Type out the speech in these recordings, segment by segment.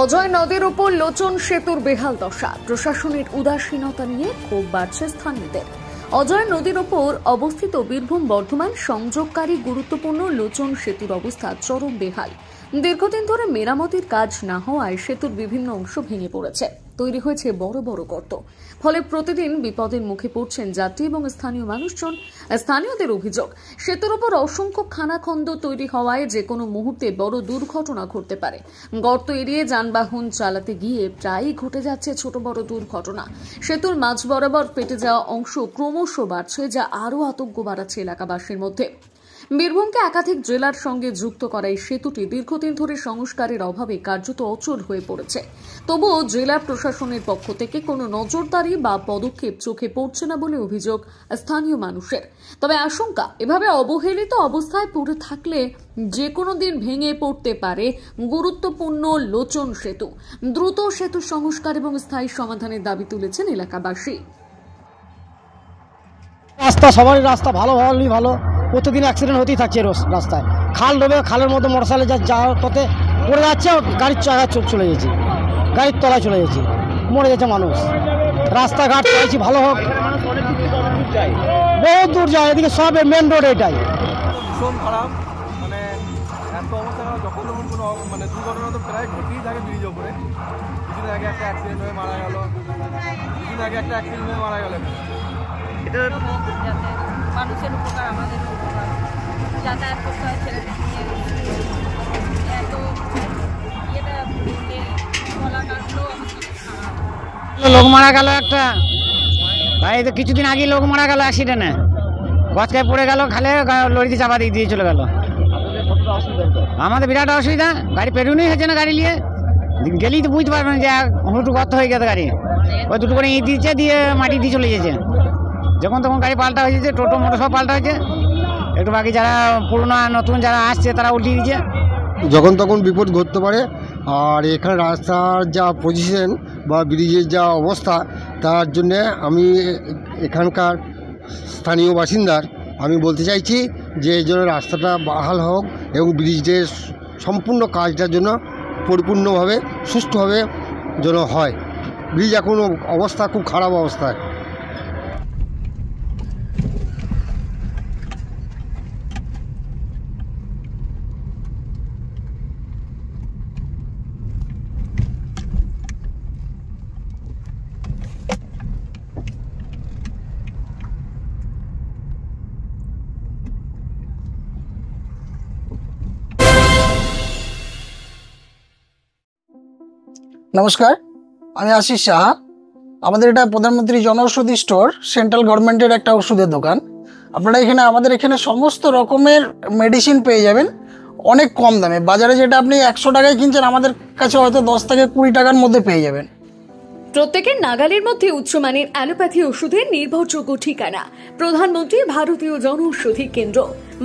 অজয় নদীর উপর লোচন সেতুর বেহাল দশা, প্রশাসনের উদাসীনতা নিয়ে ক্ষোভ বাড়ছে স্থানীয়দের। অজয় নদীর উপর অবস্থিত বীরভূম বর্ধমান সংযোগকারী গুরুত্বপূর্ণ লোচন সেতুর অবস্থা চরম বেহাল। দীর্ঘদিন ধরে মেরামতির কাজ না হওয়ায় সেতুর বিভিন্ন অংশ ভেঙে পড়েছে, তৈরি হয়েছে বড় বড় গর্ত। ফলে প্রতিদিন বিপদের মুখে পড়ছেন যাত্রী এবং স্থানীয় মানুষজন। স্থানীয়দের অভিযোগ, সেতুর উপর অসংখ্য খানাখন্দ তৈরি হওয়ায় যে কোনো মুহূর্তে বড় দুর্ঘটনা ঘটতে পারে। গর্ত এড়িয়ে যানবাহন চালাতে গিয়ে প্রায়ই ঘটে যাচ্ছে ছোট বড় দুর্ঘটনা। সেতুর মাঝ বরাবর ফেটে যাওয়া অংশ ক্রমশ বাড়ছে, যা আরও আতঙ্ক বাড়াচ্ছে এলাকাবাসীর মধ্যে। বীরভূমকে একাধিক জেলার সঙ্গে যুক্ত করা এই সেতুটি দীর্ঘদিন ধরে সংস্কারের অভাবে কার্যত অচল হয়ে পড়েছে। তবুও জেলা প্রশাসনের পক্ষ থেকে কোনো নজরদারি বা পদক্ষেপ চোখে পড়ছে না বলে অভিযোগ স্থানীয় মানুষের। তবে আশঙ্কা, এভাবে অবহেলিত অবস্থায় পড়ে থাকলে যে কোনো দিন ভেঙে পড়তে পারে গুরুত্বপূর্ণ লোচন সেতু। দ্রুত সেতু সংস্কার এবং স্থায়ী সমাধানের দাবি তুলেছেন এলাকাবাসী। সবারই রাস্তা ভালো হলেই ভালো, প্রতিদিন অ্যাক্সিডেন্ট হতেই থাকছে রাস্তায়। খাল ডোবে, খালের মধ্যে মোটরসাইকেল যাওয়ার পথে পড়ে যাচ্ছে, গাড়ির চাকা চলে যাচ্ছে, গাড়ির তলায় চলে যাচ্ছে, মরে যাচ্ছে মানুষ। রাস্তাঘাট চাইছি ভালো হোক, বহুত দূর যায়, এদিকে সব মেন রোড এটাই। ভীষণ খারাপ, মানে এত অবস্থা খারাপ, যখন কোনো মানে দুর্ঘটনা তো প্রায় ঘটেই থাকে ব্রিজের উপরে। কিছুদিন আগে একটা অ্যাক্সিডেন্ট হয়ে মারা গেল, এটা যাতে মানুষের উপকার, আমাদের উপকার, যাতায়াত করতে হয় ছেলেদের নিয়ে। এত ইয়েটা গলা কাটলেও লোক মারা গেল একটা ভাই, তো কিছুদিন আগে লোক মারা গেল অ্যাক্সিডেন্টে, গছকায় পড়ে গেল, খালে লরিতে চাপা দিয়ে চলে গেল। আমাদের বিরাট অসুবিধা, গাড়ি পেরুনই হচ্ছে না, গাড়ি নিয়ে গেলেই তো বুঝতে পারবেন যে হুটু গর্ত হয়ে গেছে গাড়ি। ওই দুটো করে ইট দিচ্ছে, দিয়ে মাটি দিয়ে চলে যাচ্ছে। যখন তখন গাড়ি পাল্টা হয়েছে, টোটো মোটো সব পাল্টা হয়েছে, একটু বাকি যারা পুরোনো নতুন যারা আসছে তারা উল্টিয়ে দিচ্ছে। যখন তখন বিপদ ঘটতে পারে। আর এখানে রাস্তার যা পজিশন বা ব্রিজের যা অবস্থা, তার জন্যে আমি এখানকার স্থানীয় বাসিন্দার আমি বলতে চাইছি যে এই জন্য রাস্তাটা বহাল হোক এবং ব্রিজের সম্পূর্ণ কাজটার জন্য পরিপূর্ণভাবে সুষ্ঠুভাবে যেন হয়। ব্রিজ এখন অবস্থা খুব খারাপ অবস্থায়। নমস্কার, আমি আশিস সাহা। আমাদের এটা প্রধানমন্ত্রী জনঔষধি স্টোর, সেন্ট্রাল গভর্নমেন্টের একটা ওষুধের দোকান। আপনারা আমাদের এখানে সমস্ত রকমের মেডিসিন পেয়ে যাবেন অনেক কম দামে। বাজারে যেটা আপনি 100 টাকায় কিনছেন, আমাদের কাছে হয়তো 10 থেকে 20 টাকার মধ্যে পেয়ে যাবেন। প্রত্যেকের নাগালের মধ্যে উচ্চমানের অ্যালোপ্যাথি ওষুধের নির্ভরযোগ্য ঠিকানা প্রধানমন্ত্রী ভারতীয় জনঔষধি কেন্দ্র,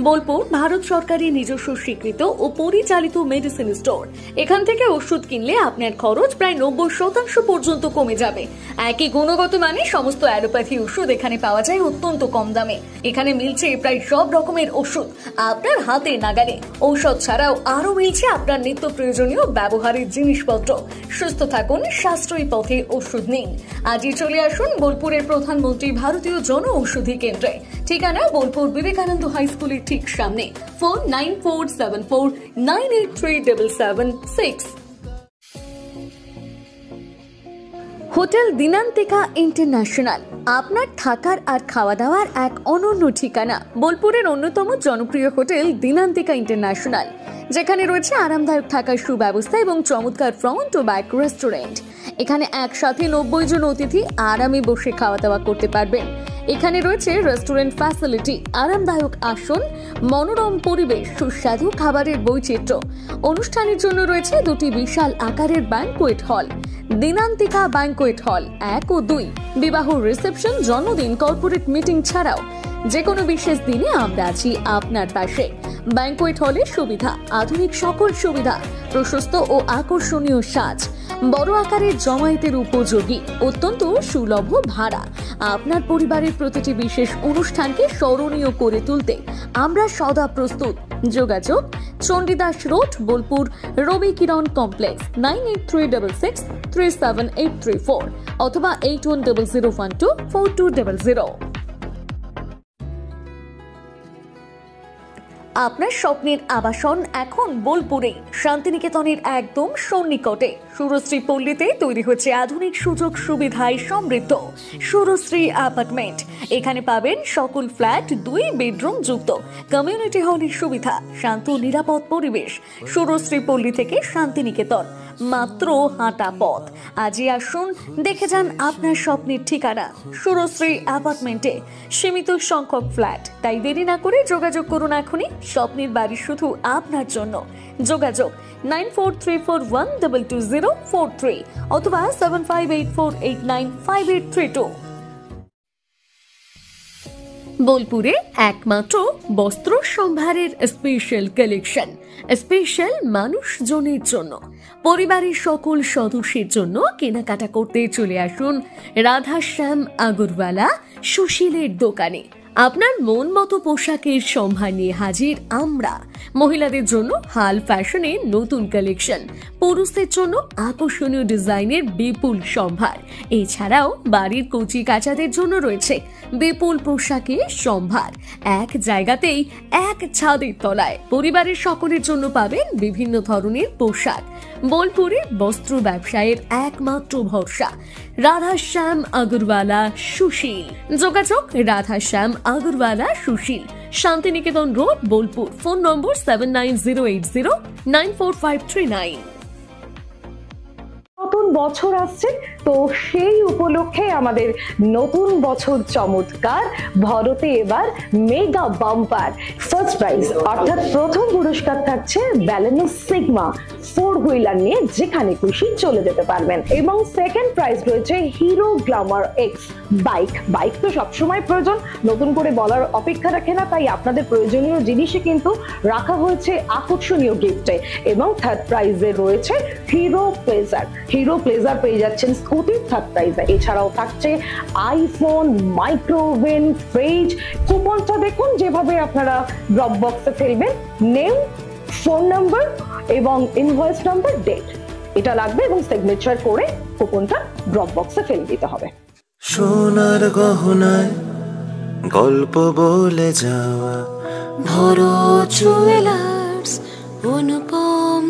বোলপুর, ভারত সরকারের নিজস্ব স্বীকৃত ও পরিচালিত মেডিসিন স্টোর। এখান থেকে ওষুধ কিনলে আপনার খরচ প্রায় 90% পর্যন্ত কমে যাবে। একই গুণগত মানে সমস্ত অ্যালোপ্যাথি ওষুধ এখানে পাওয়া যায় অত্যন্ত কম দামে। এখানে মিলছে প্রায় সব রকমের ওষুধ আপনার হাতে নাগালে। ঔষধ ছাড়াও আরো মিলছে আপনার নিত্য প্রয়োজনীয় ব্যবহারের জিনিসপত্র। সুস্থ থাকুন, সাশ্রয়ী পথে ওষুধ নিন। আজই চলে আসুন বোলপুরের প্রধানমন্ত্রী ভারতীয় জনঔষধি কেন্দ্রে। ঠিকানা বোলপুর বিবেকানন্দ হাই স্কুলের ঠিক সামনে। ফোন 9474983776। হোটেল দিনান্তিকা ইন্টারন্যাশনাল আপনার থাকার আর খাওয়া দাওয়ার এক অনন্য ঠিকানা। বোলপুরের অন্যতম জনপ্রিয় হোটেল দিনান্তিকা ইন্টারন্যাশনাল, যেখানে রয়েছে আরামদায়ক থাকার সুব্যবস্থা এবং চমৎকার ফ্রন্ট ও ব্যাক রেস্টুরেন্ট। এখানে একসাথে 90 জন অতিথি আরামে বসে খাওয়া দাওয়া করতে পারবেন। এখানে রয়েছে রেস্টুরেন্ট ফ্যাসিলিটি, আরামদায়ক আসন, মনোরম পরিবেশ, সুস্বাদু খাবারের বৈচিত্র্য। অনুষ্ঠানের জন্য রয়েছে 2টি বিশাল আকারের banquet hall, Dinantika banquet hall 1 ও 2। বিবাহ, রিসেপশন, জন্মদিন, কর্পোরেট মিটিং ছাড়াও যে কোনো বিশেষ দিনে আমরা আছি আপনার পাশে। ব্যাংকোয়েট হলের সুবিধা, আধুনিক সকল সুবিধা, প্রশস্ত ও আকর্ষণীয় সাজ, বড় আকারের জমায়েতের উপযোগী, অত্যন্ত সুলভ ভাড়া। আপনার পরিবারের প্রতিটি বিশেষ অনুষ্ঠানকে স্মরণীয় করে তুলতে আমরা সদা প্রস্তুত। যোগাযোগ চণ্ডীদাস রোড, বোলপুর, রবি কিরণ কমপ্লেক্স। 9836637834 অথবা 8100124200। আপনার স্বপ্নের আবাসন এখন বোলপুরে, শান্তিনিকেতনের একদম সন্নিকটে সুরশ্রী পল্লীতে তৈরি হচ্ছে আধুনিক সুযোগ সুবিধায় সমৃদ্ধ সুরশ্রী অ্যাপার্টমেন্ট। এখানে পাবেন সকল ফ্ল্যাট 2 বেডরুম যুক্ত, কমিউনিটি হলের সুবিধা, শান্ত নিরাপদ পরিবেশ। সুরশ্রী পল্লী থেকে শান্তিনিকেতন মাত্র হাঁটা পথ। আজই আসুন, দেখে যান আপনার স্বপ্নের ঠিকানা সুরশ্রী অ্যাপার্টমেন্টে। সীমিত সংখ্যক ফ্ল্যাট, তাই দেরি না করে যোগাযোগ করুন এখনই। স্বপ্নের বাড়ি শুধু আপনার জন্য। যোগাযোগ 9434122043 অথবা 7584895832। বোলপুরে একমাত্র বস্ত্র সম্ভারের স্পেশাল কালেকশন, স্পেশাল মানুষজনের জন্য, পরিবারের সকল সদস্যের জন্য কেনাকাটা করতে চলে আসুন রাধাশ্যাম আগরওয়ালা সুশীলের দোকানে। আপনার মন মতো পোশাকের সম্ভার নিয়ে হাজির আমরা। মহিলাদের জন্য হাল ফ্যাশনের নতুন কালেকশন, পুরুষদের জন্য আকর্ষণীয় ডিজাইনের বিপুল সম্ভার। এছাড়াও বাড়ির কচি কাচাদের জন্য রয়েছে বিপুল পোশাকের সম্ভার। এক জায়গাতেই, এক ছাদের তলায় পরিবারের সকলের জন্য পাবেন বিভিন্ন ধরনের পোশাক। বোলপুরে বস্ত্র ব্যবসায়ের একমাত্র ভরসা রাধাশ্যাম আগরওয়ালা সুশীল। যোগাযোগ Radhashyam Agarwala Sushil, Santiniketan road, Bolpur. Phone number 7908094539। নতুন বছর আসছে, তো সেই উপলক্ষে আমাদের নতুন বছর চমৎকার ভরতে এবার মেগা বাম্পার ফার্স্ট প্রাইজ, অর্থাৎ প্রথম পুরস্কার থাকছে ব্যালেনো সিগমা 4 হুইলার নিয়ে যেখানে খুশি চলে যেতে পারবেন, এবং সেকেন্ড প্রাইজ রয়েছে হিরো গ্ল্যামার এক্স বাইক তো সবসময় প্রয়োজন, নতুন করে বলার অপেক্ষা রাখে না, তাই আপনাদের প্রয়োজনীয় জিনিসে কিন্তু রাখা হয়েছে আকর্ষণীয় গিফটে। এবং থার্ড প্রাইজে রয়েছে হিরো প্লেজার পেয়ে যাচ্ছেন স্কুটি থার্ড প্রাইজে। এছাড়াও থাকছে আইফোন, মাইক্রোওভেন, ফ্রিজ। কুপনটা দেখুন যেভাবে আপনারা ড্রপ বক্সে ফেলবেন, নেম, ফোন নাম্বার এবং ইনভয়েস নাম্বার, ডেট এটা লাগবে, এবং সিগনেচার করে কুপনটা ড্রপ বক্সে ফেলে দিতে হবে। সোনার গহনায় গল্প বলে যাওয়া ভরো জুয়েলার্স অনুপম।